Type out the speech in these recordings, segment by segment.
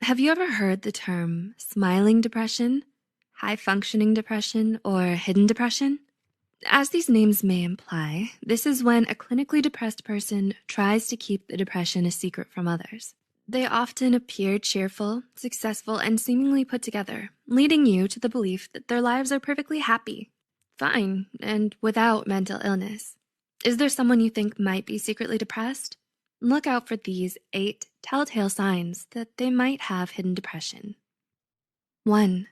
Have you ever heard the term smiling depression, high-functioning depression, or hidden depression? As these names may imply, this is when a clinically depressed person tries to keep the depression a secret from others. They often appear cheerful, successful, and seemingly put together, leading you to the belief that their lives are perfectly happy, fine, and without mental illness. Is there someone you think might be secretly depressed? Look out for these 8 telltale signs that they might have hidden depression. 1.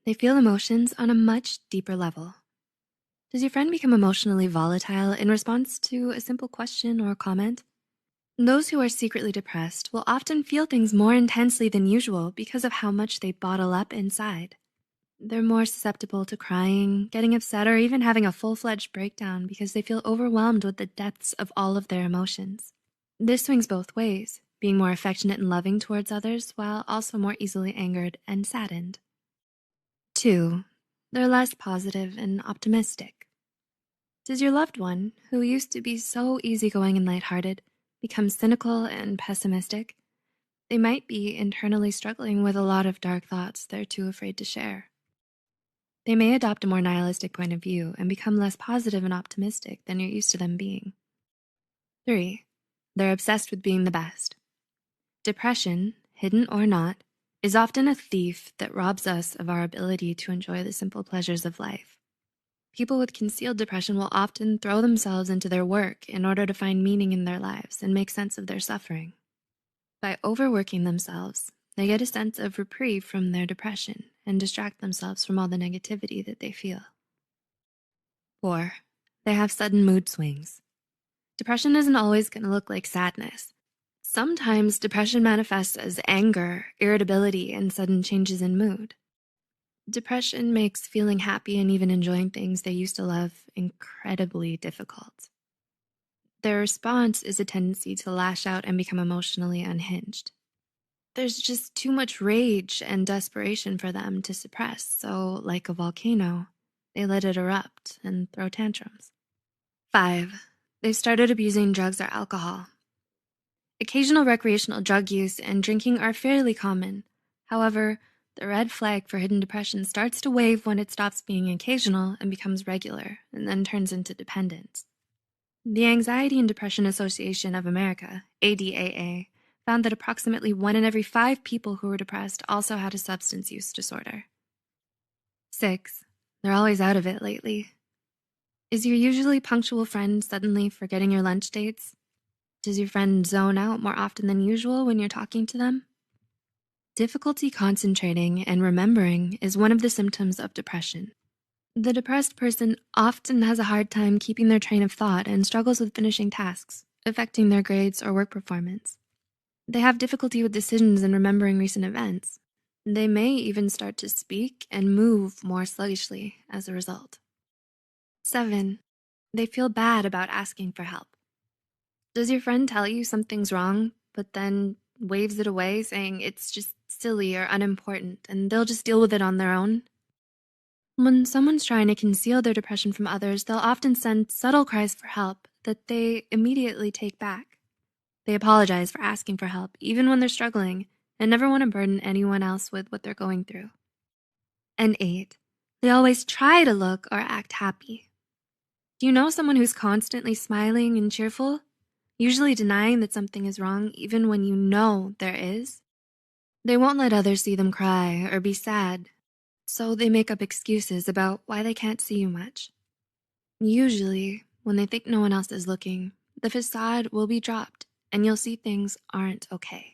They feel emotions on a much deeper level. Does your friend become emotionally volatile in response to a simple question or comment? Those who are secretly depressed will often feel things more intensely than usual because of how much they bottle up inside. They're more susceptible to crying, getting upset, or even having a full-fledged breakdown because they feel overwhelmed with the depths of all of their emotions. This swings both ways, being more affectionate and loving towards others while also more easily angered and saddened. 2. They're less positive and optimistic. Does your loved one, who used to be so easygoing and lighthearted, become cynical and pessimistic? They might be internally struggling with a lot of dark thoughts they're too afraid to share. They may adopt a more nihilistic point of view and become less positive and optimistic than you're used to them being. 3. They're obsessed with being the best. Depression, hidden or not, is often a thief that robs us of our ability to enjoy the simple pleasures of life. People with concealed depression will often throw themselves into their work in order to find meaning in their lives and make sense of their suffering. By overworking themselves, they get a sense of reprieve from their depression and distract themselves from all the negativity that they feel. 4. They have sudden mood swings. Depression isn't always going to look like sadness. Sometimes depression manifests as anger, irritability, and sudden changes in mood. Depression makes feeling happy and even enjoying things they used to love incredibly difficult. Their response is a tendency to lash out and become emotionally unhinged. There's just too much rage and desperation for them to suppress, so like a volcano, they let it erupt and throw tantrums. 5. They've started abusing drugs or alcohol. Occasional recreational drug use and drinking are fairly common. However, the red flag for hidden depression starts to wave when it stops being occasional and becomes regular, and then turns into dependence. The Anxiety and Depression Association of America, ADAA, found that approximately 1 in every 5 people who were depressed also had a substance use disorder. 6. They're always out of it lately. Is your usually punctual friend suddenly forgetting your lunch dates? Does your friend zone out more often than usual when you're talking to them? Difficulty concentrating and remembering is one of the symptoms of depression. The depressed person often has a hard time keeping their train of thought and struggles with finishing tasks, affecting their grades or work performance. They have difficulty with decisions and remembering recent events. They may even start to speak and move more sluggishly as a result. 7. They feel bad about asking for help. Does your friend tell you something's wrong, but then waves it away saying it's just silly or unimportant and they'll just deal with it on their own? When someone's trying to conceal their depression from others, they'll often send subtle cries for help that they immediately take back. They apologize for asking for help, even when they're struggling, and never want to burden anyone else with what they're going through. And 8. They always try to look or act happy. Do you know someone who's constantly smiling and cheerful, usually denying that something is wrong even when you know there is? They won't let others see them cry or be sad, so they make up excuses about why they can't see you much. Usually, when they think no one else is looking, the facade will be dropped and you'll see things aren't okay.